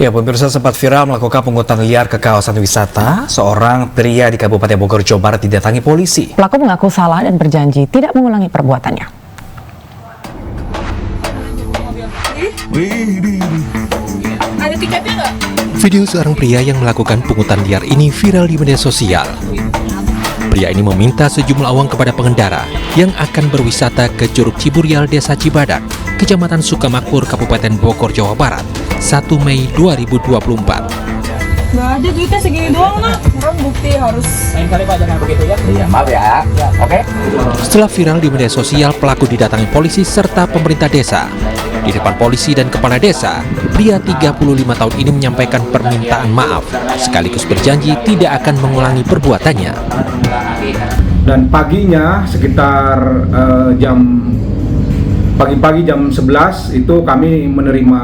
Ya, pemirsa, sempat viral melakukan pungutan liar ke kawasan wisata. Seorang pria di Kabupaten Bogor, Jawa Barat didatangi polisi. Pelaku mengaku salah dan berjanji tidak mengulangi perbuatannya. Ada tiketnya nggak? Video seorang pria yang melakukan pungutan liar ini viral di media sosial. Pria ini meminta sejumlah uang kepada pengendara yang akan berwisata ke Curug Ciburial, Desa Cibadak, Kecamatan Sukamakmur, Kabupaten Bogor, Jawa Barat, 1 Mei 2024. Nggak ada, duitnya segini doang nak. Orang bukti harus. Lain kali Pak, jangan begitu ya. Iya, maaf ya. Oke. Setelah viral di media sosial, pelaku didatangi polisi serta pemerintah desa. Di depan polisi dan kepala desa, pria 35 tahun ini menyampaikan permintaan maaf, sekaligus berjanji tidak akan mengulangi perbuatannya. Dan paginya sekitar pagi-pagi jam 11 itu kami menerima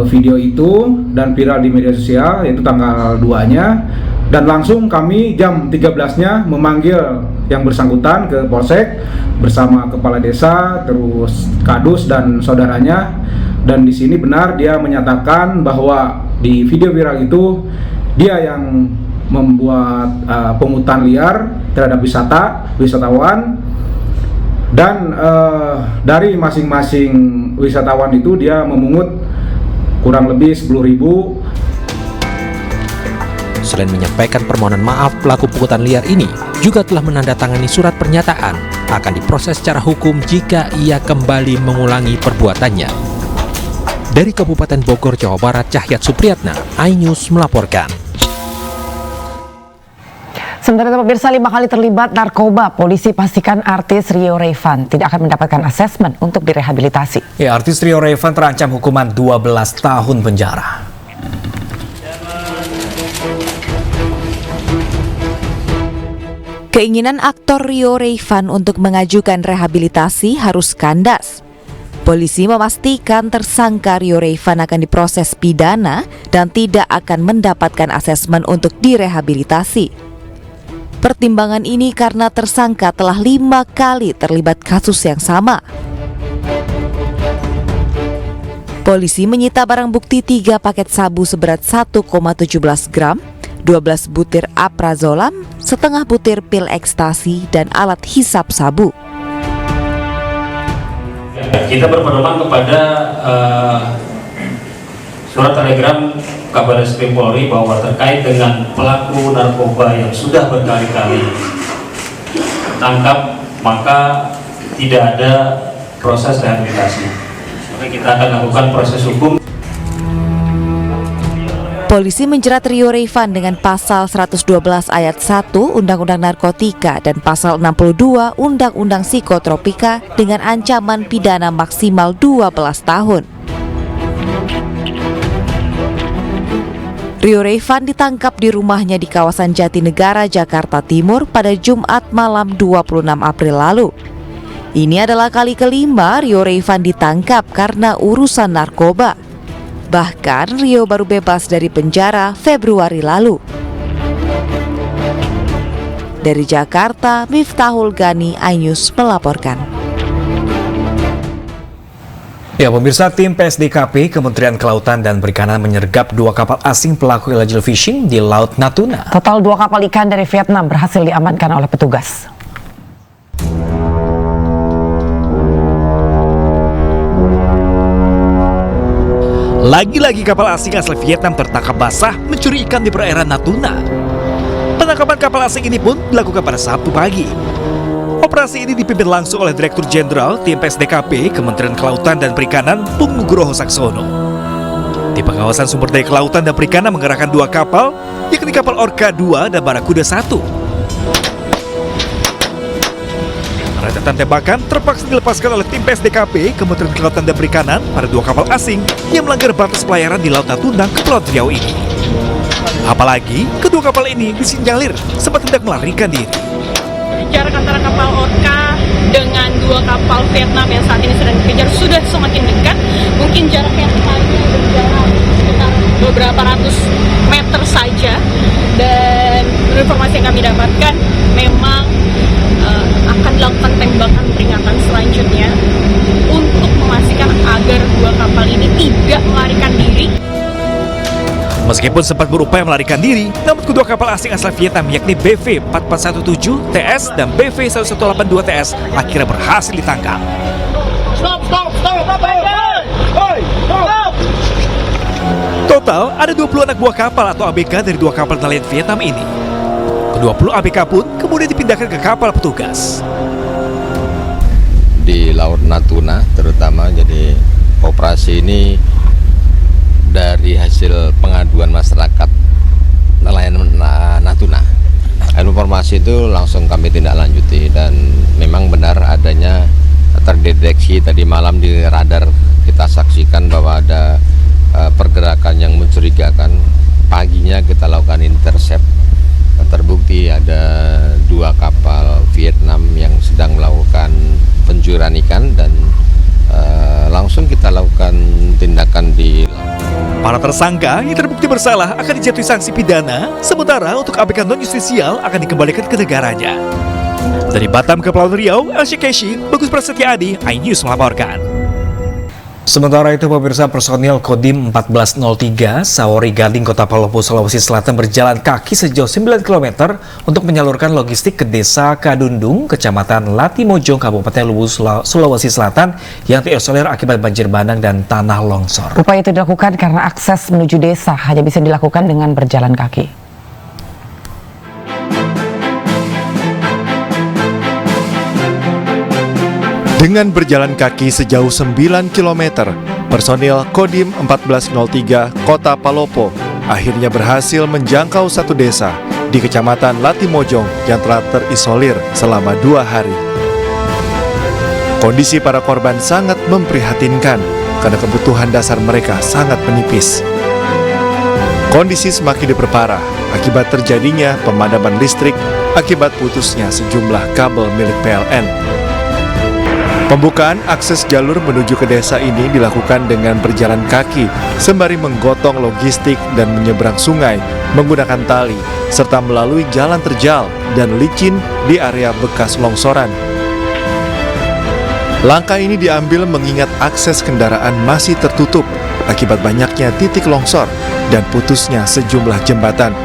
video itu dan viral di media sosial, yaitu tanggal 2-nya, dan langsung kami jam 13-nya memanggil yang bersangkutan ke Polsek bersama kepala desa, terus kadus dan saudaranya. Dan di sini benar dia menyatakan bahwa di video viral itu dia yang membuat pungutan liar terhadap wisatawan, dan dari masing-masing wisatawan itu dia memungut kurang lebih 10.000. Selain menyampaikan permohonan maaf, pelaku pungutan liar ini juga telah menandatangani surat pernyataan akan diproses secara hukum jika ia kembali mengulangi perbuatannya. Dari Kabupaten Bogor, Jawa Barat, Cahyat Supriyatna, iNews melaporkan. Sementara itu, pemirsa, 5 kali terlibat narkoba, polisi pastikan artis Rio Rayvan tidak akan mendapatkan asesmen untuk direhabilitasi. Ya, artis Rio Rayvan terancam hukuman 12 tahun penjara. Keinginan aktor Rio Rayvan untuk mengajukan rehabilitasi harus kandas. Polisi memastikan tersangka Rio Rayvan akan diproses pidana dan tidak akan mendapatkan asesmen untuk direhabilitasi. Pertimbangan ini karena tersangka telah 5 kali terlibat kasus yang sama. Polisi menyita barang bukti 3 paket sabu seberat 1,17 gram, 12 butir aprazolam, setengah butir pil ekstasi, dan alat hisap sabu. Kita berpedoman kepada surat telegram Kabareskrim Polri bahwa terkait dengan pelaku narkoba yang sudah berkali-kali tangkap, maka tidak ada proses rehabilitasi. Maka kita akan lakukan proses hukum. Polisi menjerat Rio Rayvan dengan pasal 112 ayat 1 Undang-Undang Narkotika dan pasal 62 Undang-Undang Psikotropika dengan ancaman pidana maksimal 12 tahun. Rio Rayvan ditangkap di rumahnya di kawasan Jatinegara, Jakarta Timur pada Jumat malam 26 April lalu. Ini adalah kali kelima Rio Rayvan ditangkap karena urusan narkoba. Bahkan Rio baru bebas dari penjara Februari lalu. Dari Jakarta, Miftahul Gani, iNews melaporkan. Ya, pemirsa, tim PSDKP Kementerian Kelautan dan Perikanan menyergap 2 kapal asing pelaku illegal fishing di Laut Natuna. Total 2 kapal ikan dari Vietnam berhasil diamankan oleh petugas. Lagi-lagi kapal asing asal Vietnam tertangkap basah mencuri ikan di perairan Natuna. Penangkapan kapal asing ini pun dilakukan pada Sabtu pagi. Operasi ini dipimpin langsung oleh Direktur Jenderal Tim PSDKP Kementerian Kelautan dan Perikanan Pung Nugroho Saksono. Tim Pengawasan Sumber Daya Kelautan dan Perikanan mengerahkan 2 kapal, yakni kapal Orca 2 dan Barakuda 1. Rentetan tembakan terpaksa dilepaskan oleh tim PSDKP Kementerian Kelautan dan Perikanan pada 2 kapal asing yang melanggar batas pelayaran di Laut Natuna, Kepulauan Riau ini. Apalagi kedua kapal ini disinyalir sempat hendak melarikan diri. Jarak antara kapal Orca dengan 2 kapal Vietnam yang saat ini sedang dikejar sudah semakin dekat. Mungkin jarak yang tadinya berjarak sekitar beberapa ratus meter saja. Dan menurut informasi yang kami dapatkan, memang akan dilakukan tembakan peringatan selanjutnya untuk memastikan agar 2 kapal ini tidak melarikan diri. Meskipun sempat berupaya melarikan diri, namun kedua kapal asing asal Vietnam yakni BV 4417 TS dan BV 1182 TS akhirnya berhasil ditangkap. Total ada 20 anak buah kapal atau ABK dari dua kapal nelayan Vietnam ini. Ke-20 ABK pun kemudian dipindahkan ke kapal petugas. Di Laut Natuna terutama, jadi operasi ini dari hasil pengaduan masyarakat nelayan Natuna. Informasi itu langsung kami tindak lanjuti dan memang benar adanya terdeteksi tadi malam di radar kita saksikan bahwa ada pergerakan yang mencurigakan. Paginya kita lakukan intercept, terbukti ada dua kapal Vietnam yang sedang melakukan pencurian ikan dan langsung kita lakukan tindakan di. Para tersangka yang terbukti bersalah akan dijatuhi sanksi pidana, sementara untuk ABK non-justisial akan dikembalikan ke negaranya. Dari Batam ke Kepulauan Riau, Elsya Keshi, Bagus Prasetya Adi, iNews melaporkan. Sementara itu, pemirsa, personil Kodim 1403 Saori Gading, Kota Palopo, Sulawesi Selatan berjalan kaki sejauh 9 km untuk menyalurkan logistik ke Desa Kadundung, Kecamatan Latimojong, Kabupaten Luwu, Sulawesi Selatan yang terisolir akibat banjir bandang dan tanah longsor. Upaya itu dilakukan karena akses menuju desa hanya bisa dilakukan dengan berjalan kaki. Dengan berjalan kaki sejauh 9 km, personil Kodim 1403 Kota Palopo akhirnya berhasil menjangkau satu desa di Kecamatan Latimojong yang telah terisolir selama 2 hari. Kondisi para korban sangat memprihatinkan karena kebutuhan dasar mereka sangat menipis. Kondisi semakin diperparah akibat terjadinya pemadaman listrik akibat putusnya sejumlah kabel milik PLN. Pembukaan akses jalur menuju ke desa ini dilakukan dengan berjalan kaki sembari menggotong logistik dan menyeberang sungai menggunakan tali serta melalui jalan terjal dan licin di area bekas longsoran. Langkah ini diambil mengingat akses kendaraan masih tertutup akibat banyaknya titik longsor dan putusnya sejumlah jembatan.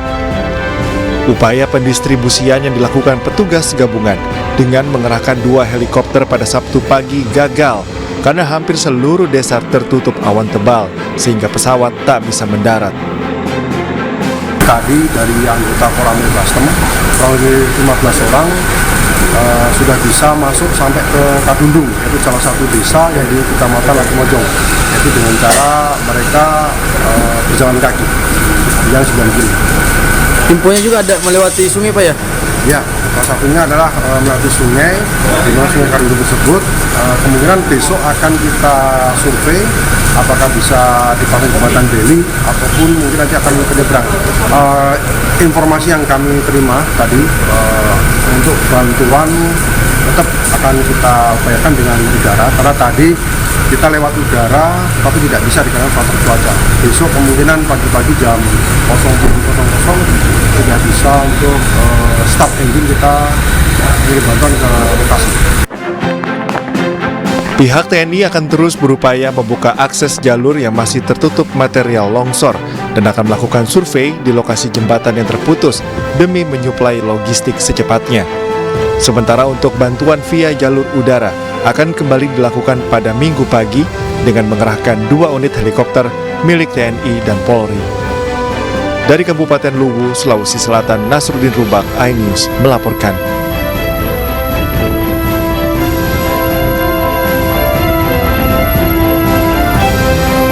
Upaya pendistribusian yang dilakukan petugas gabungan dengan mengerahkan 2 helikopter pada Sabtu pagi gagal karena hampir seluruh desa tertutup awan tebal sehingga pesawat tak bisa mendarat. Tadi dari anggota Koramil Custom, kurang lebih 15 orang sudah bisa masuk sampai ke Kadundung, yaitu salah satu desa yang di Kecamatan Latimojong, yaitu dengan cara mereka berjalan kaki, yang 9 km. Infonya juga ada melewati sungai, Pak, ya? Ya, salah satunya adalah melewati sungai, di mana sungai Kadundung tersebut. Kemungkinan besok akan kita survei apakah bisa dibangun jembatan beli ataupun mungkin nanti akan menyeberang. Informasi yang kami terima tadi untuk bantuan tetap akan kita upayakan dengan udara, karena tadi kita lewat udara tapi tidak bisa dikarenakan faktor cuaca. Besok kemungkinan pagi-pagi jam 00.00 tidak bisa untuk start engine kita mengirim bantuan ke lokasi. Pihak TNI akan terus berupaya membuka akses jalur yang masih tertutup material longsor dan akan melakukan survei di lokasi jembatan yang terputus demi menyuplai logistik secepatnya. Sementara untuk bantuan via jalur udara akan kembali dilakukan pada Minggu pagi dengan mengerahkan 2 unit helikopter milik TNI dan Polri. Dari Kabupaten Luwu, Sulawesi Selatan, Nasruddin Rubak, iNews melaporkan.